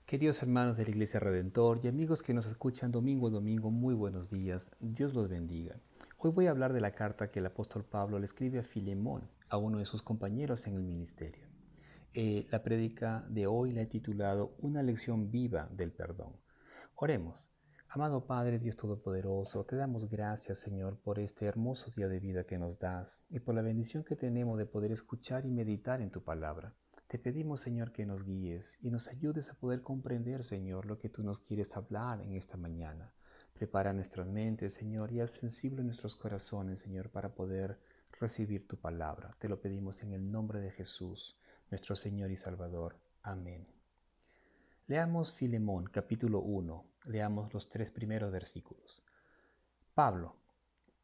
Queridos hermanos de la Iglesia Redentor y amigos que nos escuchan domingo a domingo, muy buenos días. Dios los bendiga. Hoy voy a hablar de la carta que el apóstol Pablo le escribe a Filemón, a uno de sus compañeros en el ministerio. La prédica de hoy la he titulado Una lección viva del perdón. Oremos. Amado Padre, Dios Todopoderoso, te damos gracias, Señor, por este hermoso día de vida que nos das y por la bendición que tenemos de poder escuchar y meditar en tu palabra. Te pedimos, Señor, que nos guíes y nos ayudes a poder comprender, Señor, lo que tú nos quieres hablar en esta mañana. Prepara nuestras mentes, Señor, y haz sensible nuestros corazones, Señor, para poder recibir tu palabra. Te lo pedimos en el nombre de Jesús, nuestro Señor y Salvador. Amén. Leamos Filemón, capítulo 1. Leamos los 3 primeros versículos. Pablo,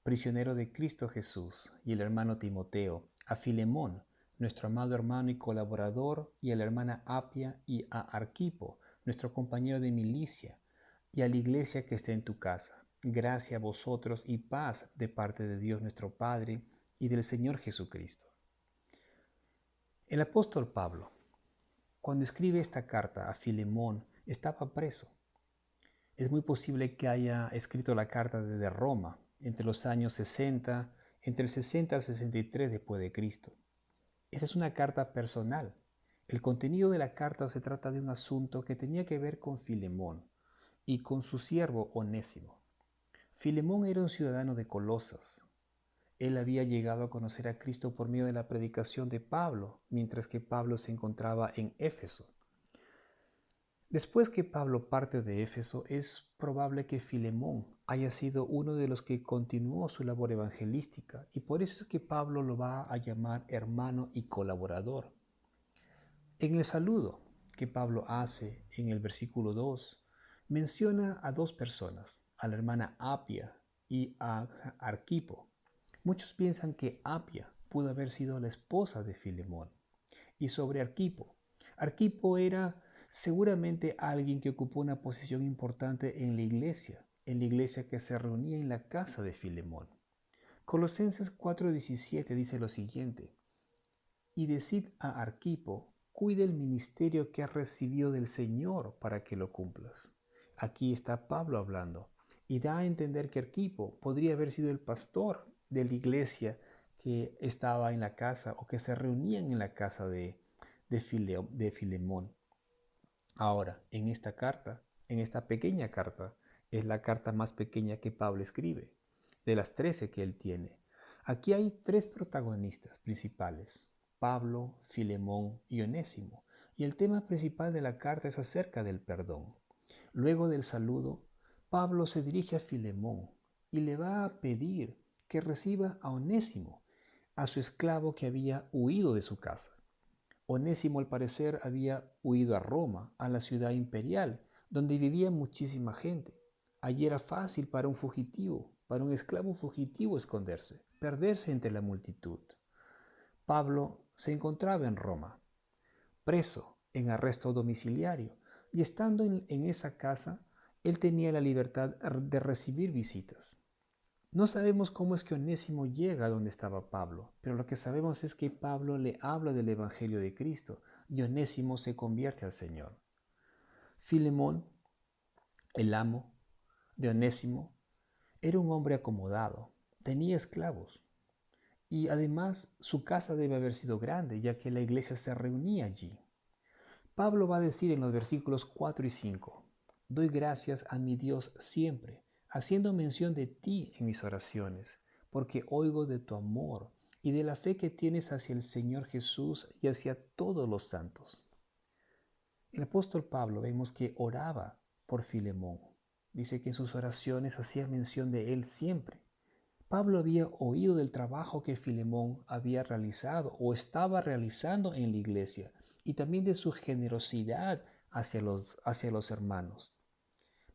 prisionero de Cristo Jesús, y el hermano Timoteo, a Filemón, nuestro amado hermano y colaborador, y a la hermana Apia y a Arquipo, nuestro compañero de milicia, y a la iglesia que está en tu casa. Gracia a vosotros y paz de parte de Dios nuestro Padre y del Señor Jesucristo. El apóstol Pablo, cuando escribe esta carta a Filemón, estaba preso. Es muy posible que haya escrito la carta desde Roma, entre los años 60, entre el 60 al 63 después de Cristo. Esa es una carta personal. El contenido de la carta se trata de un asunto que tenía que ver con Filemón y con su siervo Onésimo. Filemón era un ciudadano de Colosas. Él había llegado a conocer a Cristo por medio de la predicación de Pablo, mientras que Pablo se encontraba en Éfeso. Después que Pablo parte de Éfeso, es probable que Filemón haya sido uno de los que continuó su labor evangelística, y por eso es que Pablo lo va a llamar hermano y colaborador. En el saludo que Pablo hace en el versículo 2, menciona a dos personas, a la hermana Apia y a Arquipo. Muchos piensan que Apia pudo haber sido la esposa de Filemón. Y sobre Arquipo. Arquipo era seguramente alguien que ocupó una posición importante en la iglesia que se reunía en la casa de Filemón. Colosenses 4:17 dice lo siguiente: y decid a Arquipo, cuide el ministerio que has recibido del Señor para que lo cumplas. Aquí está Pablo hablando y da a entender que Arquipo podría haber sido el pastor de la iglesia que estaba en la casa o que se reunían en la casa de Filemón. Ahora, en esta carta, en esta pequeña carta, es la carta más pequeña que Pablo escribe, de las 13 que él tiene. Aquí hay tres protagonistas principales: Pablo, Filemón y Onésimo, y el tema principal de la carta es acerca del perdón. Luego del saludo, Pablo se dirige a Filemón y le va a pedir que reciba a Onésimo, a su esclavo que había huido de su casa. Onésimo al parecer había huido a Roma, a la ciudad imperial, donde vivía muchísima gente. Allí era fácil para un fugitivo, para un esclavo fugitivo esconderse, perderse entre la multitud. Pablo se encontraba en Roma, preso, en arresto domiciliario, y estando en esa casa, él tenía la libertad de recibir visitas. No sabemos cómo es que Onésimo llega a donde estaba Pablo, pero lo que sabemos es que Pablo le habla del Evangelio de Cristo y Onésimo se convierte al Señor. Filemón, el amo de Onésimo, era un hombre acomodado, tenía esclavos y además su casa debe haber sido grande, ya que la iglesia se reunía allí. Pablo va a decir en los versículos 4 y 5: doy gracias a mi Dios siempre, haciendo mención de ti en mis oraciones, porque oigo de tu amor y de la fe que tienes hacia el Señor Jesús y hacia todos los santos. El apóstol Pablo vemos que oraba por Filemón. Dice que en sus oraciones hacía mención de él siempre. Pablo había oído del trabajo que Filemón había realizado o estaba realizando en la iglesia y también de su generosidad hacia los hermanos.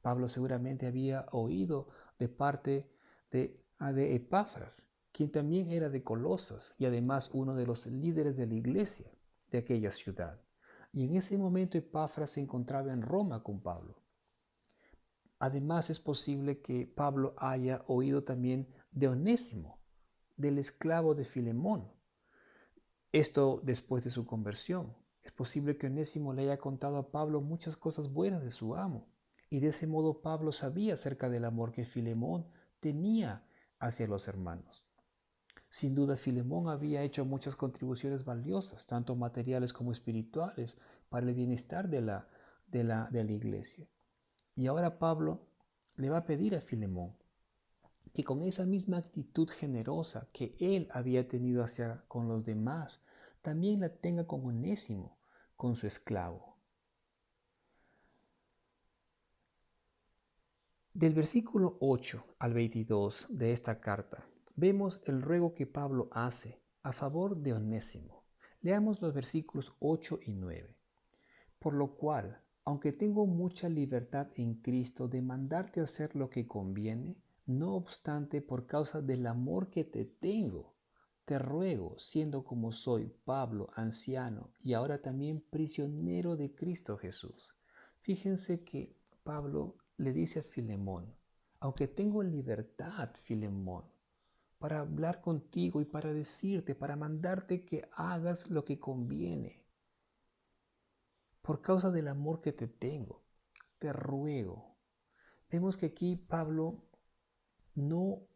Pablo seguramente había oído de parte de Epafras, quien también era de Colosas y además uno de los líderes de la iglesia de aquella ciudad. Y en ese momento Epafras se encontraba en Roma con Pablo. Además es posible que Pablo haya oído también de Onésimo, del esclavo de Filemón. Esto después de su conversión. Es posible que Onésimo le haya contado a Pablo muchas cosas buenas de su amo, y de ese modo Pablo sabía acerca del amor que Filemón tenía hacia los hermanos. Sin duda, Filemón había hecho muchas contribuciones valiosas, tanto materiales como espirituales, para el bienestar de la iglesia. Y ahora Pablo le va a pedir a Filemón que con esa misma actitud generosa que él había tenido hacia con los demás, también la tenga con Onésimo, con su esclavo. Del versículo 8 al 22 de esta carta, vemos el ruego que Pablo hace a favor de Onésimo. Leamos los versículos 8 y 9. Por lo cual, aunque tengo mucha libertad en Cristo de mandarte hacer lo que conviene, no obstante, por causa del amor que te tengo, te ruego, siendo como soy, Pablo, anciano y ahora también prisionero de Cristo Jesús. Fíjense que Pablo le dice a Filemón, aunque tengo libertad, Filemón, para hablar contigo y para decirte, para mandarte que hagas lo que conviene, por causa del amor que te tengo, te ruego. Vemos que aquí Pablo no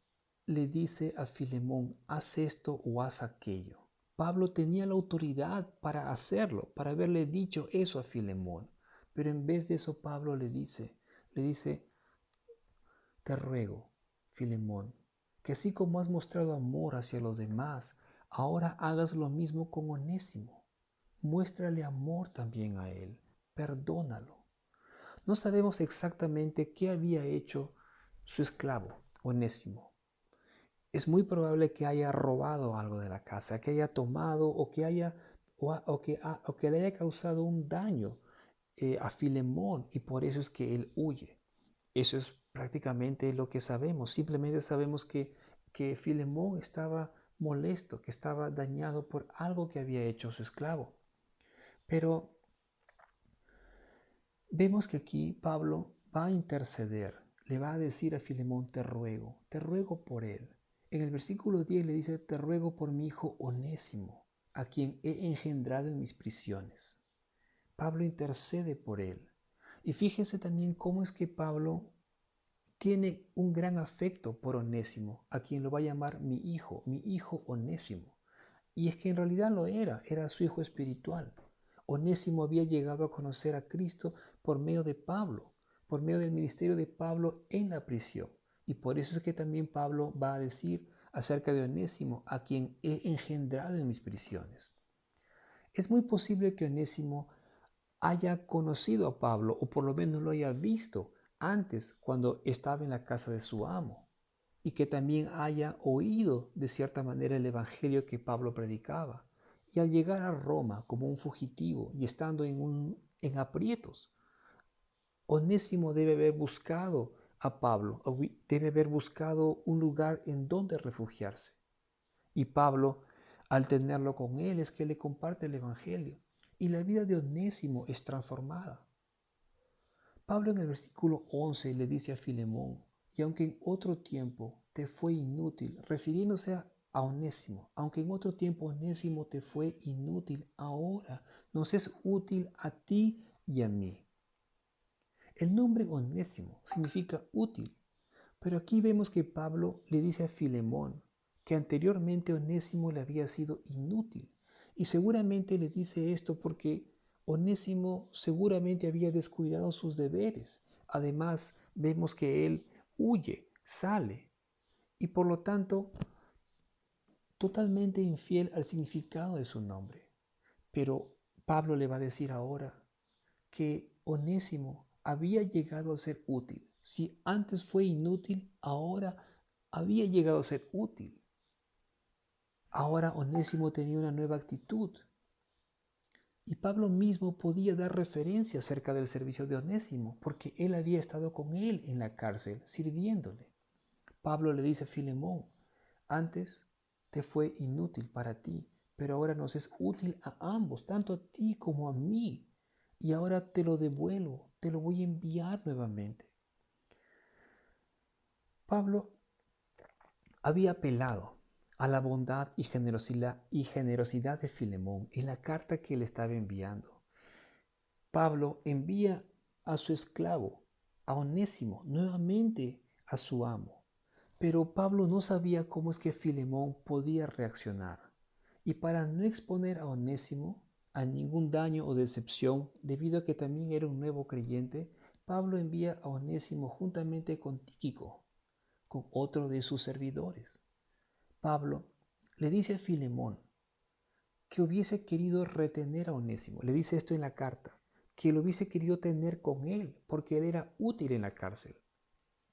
le dice a Filemón, haz esto o haz aquello. Pablo tenía la autoridad para hacerlo, para haberle dicho eso a Filemón. Pero en vez de eso, Pablo le dice, te ruego, Filemón, que así como has mostrado amor hacia los demás, ahora hagas lo mismo con Onésimo. Muéstrale amor también a él, perdónalo. No sabemos exactamente qué había hecho su esclavo, Onésimo. Es muy probable que haya robado algo de la casa, que haya tomado o que le haya causado un daño a Filemón y por eso es que él huye. Eso es prácticamente lo que sabemos. Simplemente sabemos que Filemón estaba molesto, que estaba dañado por algo que había hecho su esclavo. Pero vemos que aquí Pablo va a interceder, le va a decir a Filemón, te ruego por él. En el versículo 10 le dice, te ruego por mi hijo Onésimo, a quien he engendrado en mis prisiones. Pablo intercede por él. Y fíjense también cómo es que Pablo tiene un gran afecto por Onésimo, a quien lo va a llamar mi hijo Onésimo. Y es que en realidad lo era su hijo espiritual. Onésimo había llegado a conocer a Cristo por medio de Pablo, por medio del ministerio de Pablo en la prisión. Y por eso es que también Pablo va a decir acerca de Onésimo, a quien he engendrado en mis prisiones. Es muy posible que Onésimo haya conocido a Pablo, o por lo menos lo haya visto antes cuando estaba en la casa de su amo, y que también haya oído de cierta manera el evangelio que Pablo predicaba. Y al llegar a Roma como un fugitivo y estando en aprietos, Onésimo debe haber buscado a Pablo, debe haber buscado un lugar en donde refugiarse. Y Pablo, al tenerlo con él, es que le comparte el evangelio. Y la vida de Onésimo es transformada. Pablo en el versículo 11 le dice a Filemón, y aunque en otro tiempo te fue inútil, refiriéndose a Onésimo, aunque en otro tiempo Onésimo te fue inútil, ahora nos es útil a ti y a mí. El nombre Onésimo significa útil, pero aquí vemos que Pablo le dice a Filemón que anteriormente Onésimo le había sido inútil, y seguramente le dice esto porque Onésimo seguramente había descuidado sus deberes. Además, vemos que él huye, sale, y por lo tanto, totalmente infiel al significado de su nombre. Pero Pablo le va a decir ahora que Onésimo había llegado a ser útil. Si antes fue inútil, ahora había llegado a ser útil. Ahora Onésimo tenía una nueva actitud. Y Pablo mismo podía dar referencia acerca del servicio de Onésimo, porque él había estado con él en la cárcel, sirviéndole. Pablo le dice a Filemón, antes te fue inútil para ti, pero ahora nos es útil a ambos, tanto a ti como a mí. Y ahora te lo devuelvo, te lo voy a enviar nuevamente. Pablo había apelado a la bondad y generosidad de Filemón en la carta que le estaba enviando. Pablo envía a su esclavo, a Onésimo, nuevamente a su amo. Pero Pablo no sabía cómo es que Filemón podía reaccionar. Y para no exponer a Onésimo a ningún daño o decepción, debido a que también era un nuevo creyente, Pablo envía a Onésimo juntamente con Tíquico, con otro de sus servidores. Pablo le dice a Filemón que hubiese querido retener a Onésimo. Le dice esto en la carta, que lo hubiese querido tener con él porque él era útil en la cárcel,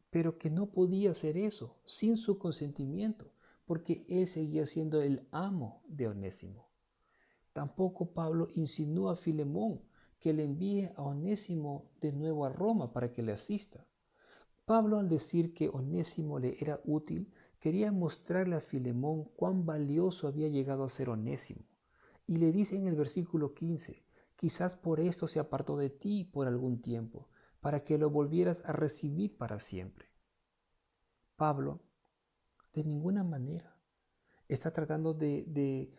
pero que no podía hacer eso sin su consentimiento porque él seguía siendo el amo de Onésimo. Tampoco Pablo insinuó a Filemón que le envíe a Onésimo de nuevo a Roma para que le asista. Pablo, al decir que Onésimo le era útil, quería mostrarle a Filemón cuán valioso había llegado a ser Onésimo. Y le dice en el versículo 15, quizás por esto se apartó de ti por algún tiempo, para que lo volvieras a recibir para siempre. Pablo, de ninguna manera, está tratando de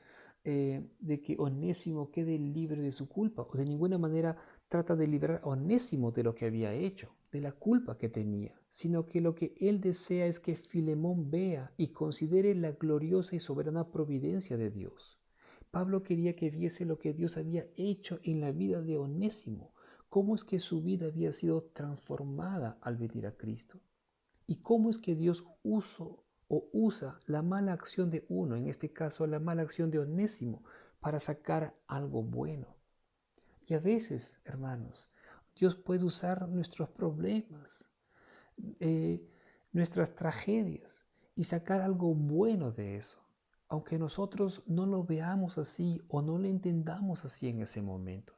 que Onésimo quede libre de su culpa, o de ninguna manera trata de liberar a Onésimo de lo que había hecho, de la culpa que tenía, sino que lo que él desea es que Filemón vea y considere la gloriosa y soberana providencia de Dios. Pablo quería que viese lo que Dios había hecho en la vida de Onésimo, cómo es que su vida había sido transformada al venir a Cristo, y cómo es que Dios usa la mala acción de uno, en este caso la mala acción de Onésimo, para sacar algo bueno. Y a veces, hermanos, Dios puede usar nuestros problemas, eh, nuestras tragedias, y sacar algo bueno de eso, aunque nosotros no lo veamos así o no lo entendamos así en ese momento.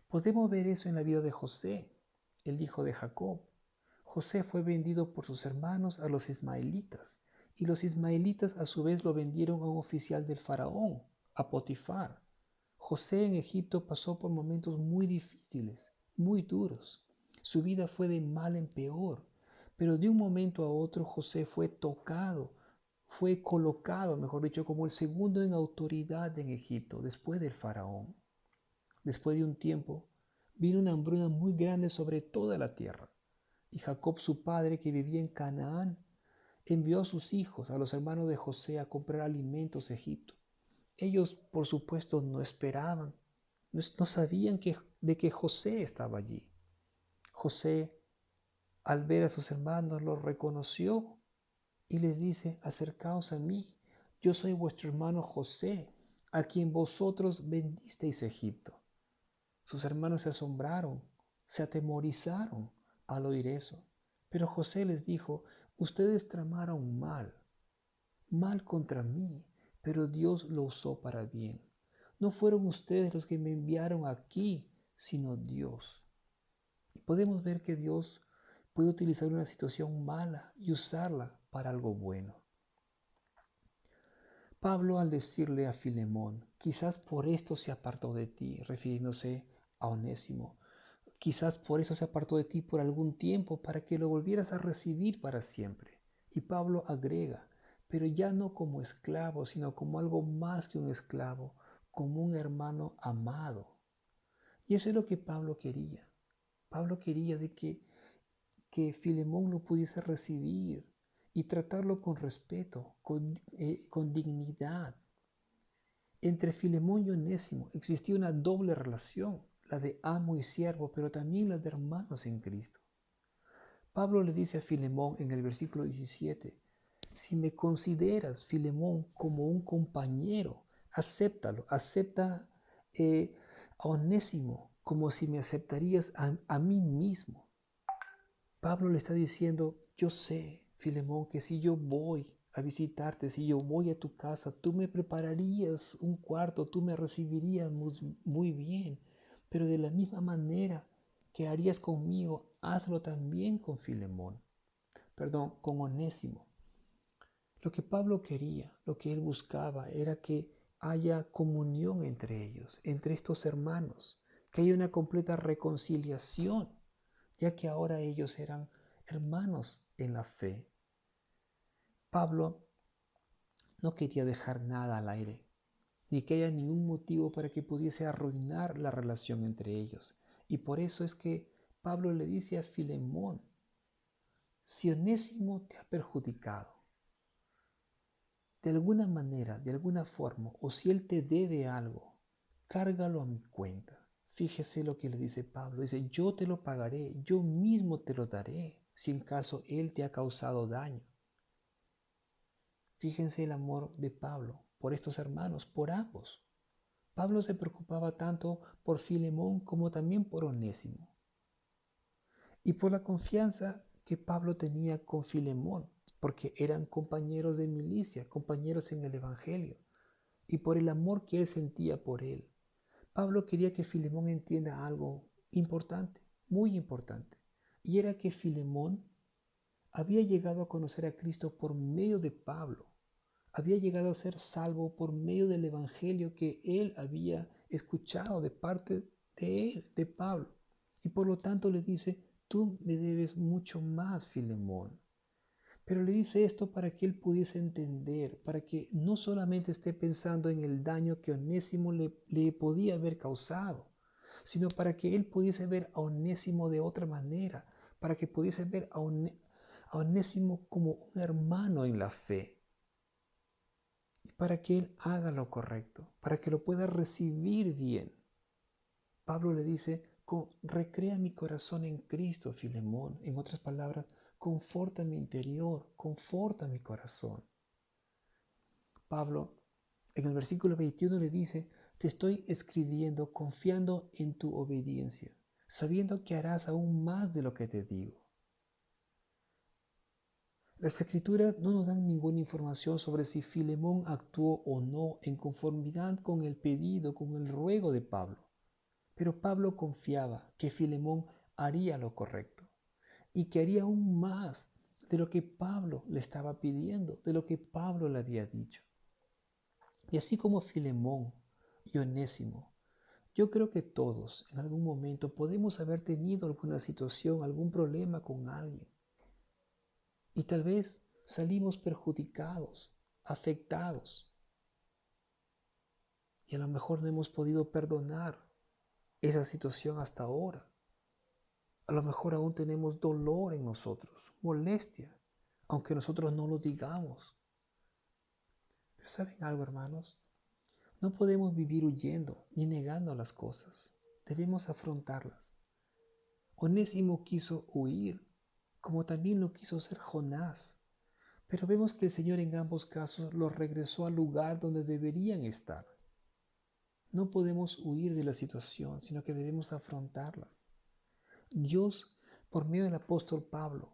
Podemos ver eso en la vida de José, el hijo de Jacob. José fue vendido por sus hermanos a los ismaelitas, y los ismaelitas a su vez lo vendieron a un oficial del faraón, a Potifar. José en Egipto pasó por momentos muy difíciles, muy duros. Su vida fue de mal en peor, pero de un momento a otro José fue tocado, fue colocado, mejor dicho, como el segundo en autoridad en Egipto, después del faraón. Después de un tiempo, vino una hambruna muy grande sobre toda la tierra. Y Jacob, su padre, que vivía en Canaán, envió a sus hijos, a los hermanos de José, a comprar alimentos a Egipto. Ellos, por supuesto, no esperaban, no sabían de que José estaba allí. José, al ver a sus hermanos, los reconoció y les dice, acercaos a mí, yo soy vuestro hermano José, a quien vosotros vendisteis a Egipto. Sus hermanos se asombraron, se atemorizaron al oír eso. Pero José les dijo, ustedes tramaron mal contra mí, pero Dios lo usó para bien. No fueron ustedes los que me enviaron aquí, sino Dios. Y podemos ver que Dios puede utilizar una situación mala y usarla para algo bueno. Pablo, al decirle a Filemón, quizás por esto se apartó de ti, refiriéndose a Onésimo, quizás por eso se apartó de ti por algún tiempo, para que lo volvieras a recibir para siempre. Y Pablo agrega, pero ya no como esclavo, sino como algo más que un esclavo, como un hermano amado. Y eso es lo que Pablo quería. Pablo quería de que Filemón lo pudiese recibir y tratarlo con respeto, con dignidad. Entre Filemón y Onésimo existía una doble relación, la de amo y siervo, pero también la de hermanos en Cristo. Pablo le dice a Filemón en el versículo 17, si me consideras, Filemón, como un compañero, acéptalo, acepta a Onésimo como si me aceptarías a mí mismo. Pablo le está diciendo, yo sé, Filemón, que si yo voy a visitarte, si yo voy a tu casa, tú me prepararías un cuarto, tú me recibirías muy bien, pero de la misma manera que harías conmigo, hazlo también con Filemón, perdón, con Onésimo. Lo que Pablo quería, lo que él buscaba, era que haya comunión entre ellos, entre estos hermanos, que haya una completa reconciliación, ya que ahora ellos eran hermanos en la fe. Pablo No quería dejar nada al aire, ni que haya ningún motivo para que pudiese arruinar la relación entre ellos. Y por eso es que Pablo le dice a Filemón, si Onésimo te ha perjudicado, de alguna manera, de alguna forma, o si él te debe algo, cárgalo a mi cuenta. Fíjese lo que le dice Pablo. Dice, yo te lo pagaré, yo mismo te lo daré, si en caso él te ha causado daño. Fíjense el amor de Pablo por estos hermanos, por ambos. Pablo se preocupaba tanto por Filemón como también por Onésimo. Y por la confianza que Pablo tenía con Filemón, porque eran compañeros de milicia, compañeros en el Evangelio, y por el amor que él sentía por él. Pablo quería que Filemón entienda algo importante, muy importante, y era que Filemón había llegado a conocer a Cristo por medio de Pablo, había llegado a ser salvo por medio del Evangelio que él había escuchado de parte de él, de Pablo. Y por lo tanto le dice, tú me debes mucho más, Filemón. Pero le dice esto para que él pudiese entender, para que no solamente esté pensando en el daño que Onésimo le podía haber causado, sino para que él pudiese ver a Onésimo de otra manera, para que pudiese ver a Onésimo como un hermano en la fe, y para que él haga lo correcto, para que lo pueda recibir bien. Pablo le dice, recrea mi corazón en Cristo, Filemón. En otras palabras, conforta mi interior, conforta mi corazón. Pablo, en el versículo 21 le dice, te estoy escribiendo confiando en tu obediencia, sabiendo que harás aún más de lo que te digo. Las escrituras no nos dan ninguna información sobre si Filemón actuó o no en conformidad con el pedido, con el ruego de Pablo. Pero Pablo confiaba que Filemón haría lo correcto y que haría aún más de lo que Pablo le estaba pidiendo, de lo que Pablo le había dicho. Y así como Filemón y Onésimo, yo creo que todos en algún momento podemos haber tenido alguna situación, algún problema con alguien. Y tal vez salimos perjudicados, afectados. Y a lo mejor no hemos podido perdonar esa situación hasta ahora. A lo mejor aún tenemos dolor en nosotros, molestia, aunque nosotros no lo digamos. Pero ¿saben algo, hermanos? No podemos vivir huyendo ni negando las cosas. Debemos afrontarlas. Onésimo quiso huir, como también lo quiso hacer Jonás. Pero vemos que el Señor en ambos casos los regresó al lugar donde deberían estar. No podemos huir de la situación, sino que debemos afrontarlas. Dios, por medio del apóstol Pablo,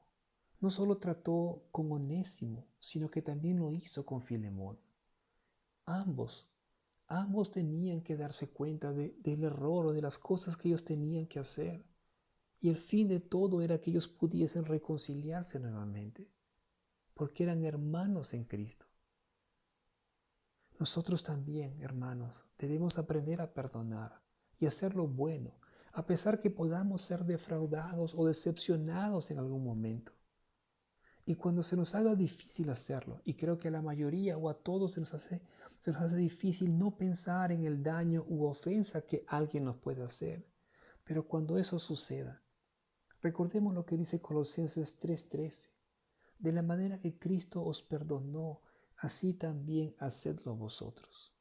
no solo trató con Onésimo, sino que también lo hizo con Filemón. Ambos, ambos tenían que darse cuenta del error o de las cosas que ellos tenían que hacer. Y el fin de todo era que ellos pudiesen reconciliarse nuevamente, porque eran hermanos en Cristo. Nosotros también, hermanos, debemos aprender a perdonar y hacer lo bueno, a pesar que podamos ser defraudados o decepcionados en algún momento. Y cuando se nos haga difícil hacerlo, y creo que a la mayoría o a todos se nos hace difícil no pensar en el daño u ofensa que alguien nos puede hacer. Pero cuando eso suceda, recordemos lo que dice Colosenses 3:13. De la manera que Cristo os perdonó, así también hacedlo vosotros.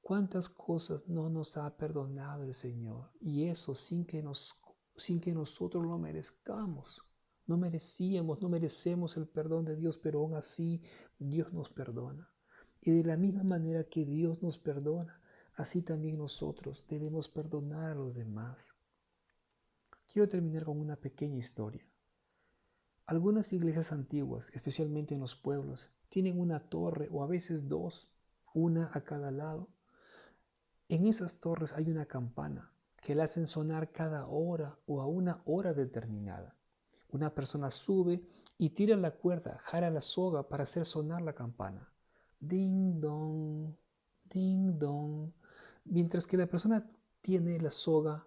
¿Cuántas cosas no nos ha perdonado el Señor? Y eso sin que nosotros lo merezcamos. No merecíamos, no merecemos el perdón de Dios, pero aún así Dios nos perdona. Y de la misma manera que Dios nos perdona, así también nosotros debemos perdonar a los demás. Quiero terminar con una pequeña historia. Algunas iglesias antiguas, especialmente en los pueblos, tienen una torre o a veces dos, una a cada lado. En esas torres hay una campana que la hacen sonar cada hora o a una hora determinada. Una persona sube y tira la cuerda, jala la soga para hacer sonar la campana. Ding dong, ding dong. Mientras que la persona tiene la soga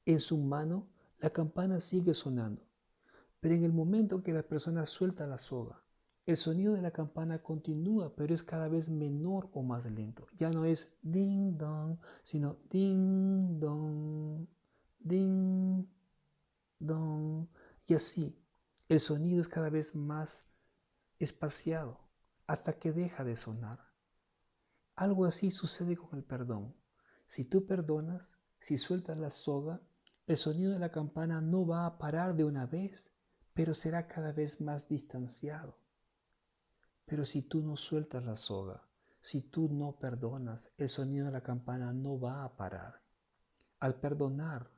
en su mano, la campana sigue sonando. Pero en el momento que la persona suelta la soga El sonido de la campana continúa, pero es cada vez menor o más lento. Ya no es ding dong, sino ding dong, ding dong. Y así, el sonido es cada vez más espaciado hasta que deja de sonar. Algo así sucede con el perdón. Si tú perdonas, si sueltas la soga, el sonido de la campana no va a parar de una vez, pero será cada vez más distanciado. Pero si tú no sueltas la soga, si tú no perdonas, el sonido de la campana no va a parar. Al perdonar,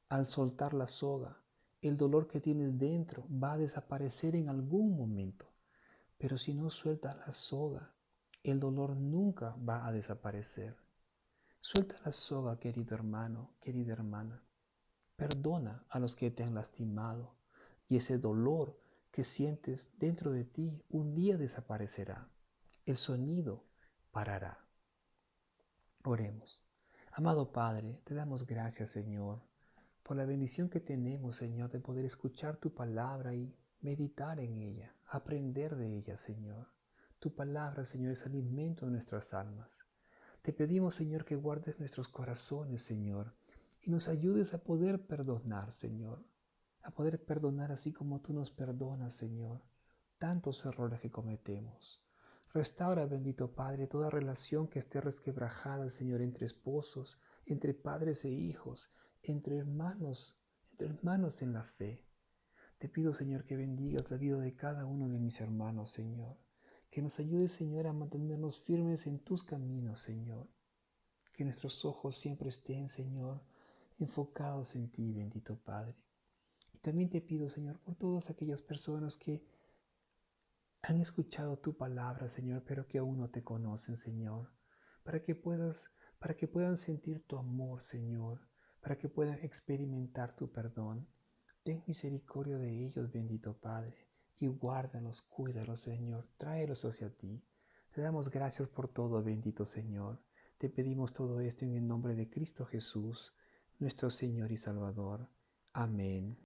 al soltar la soga, el dolor que tienes dentro va a desaparecer en algún momento. Pero si no sueltas la soga, el dolor nunca va a desaparecer. Suelta la soga, querido hermano, querida hermana. Perdona a los que te han lastimado y ese dolor que sientes dentro de ti un día desaparecerá. El sonido parará. Oremos. Amado Padre, te damos gracias, Señor, por la bendición que tenemos, Señor, de poder escuchar tu palabra y meditar en ella, aprender de ella, Señor. Tu palabra, Señor, es alimento de nuestras almas. Te pedimos, Señor, que guardes nuestros corazones, Señor, y nos ayudes a poder perdonar, Señor, a poder perdonar así como tú nos perdonas, Señor, tantos errores que cometemos. Restaura, bendito Padre, toda relación que esté resquebrajada, Señor, entre esposos, entre padres e hijos, entre hermanos en la fe. Te pido, Señor, que bendigas la vida de cada uno de mis hermanos, Señor. Que nos ayudes, Señor, a mantenernos firmes en tus caminos, Señor. Que nuestros ojos siempre estén, Señor, enfocados en ti, bendito Padre. Y también te pido, Señor, por todas aquellas personas que han escuchado tu palabra, Señor, pero que aún no te conocen, Señor, para que puedas, para que puedan sentir tu amor, Señor, para que puedan experimentar tu perdón. Ten misericordia de ellos, bendito Padre, y guárdalos, cuídalos, Señor, tráelos hacia ti. Te damos gracias por todo, bendito Señor. Te pedimos todo esto en el nombre de Cristo Jesús, nuestro Señor y Salvador. Amén.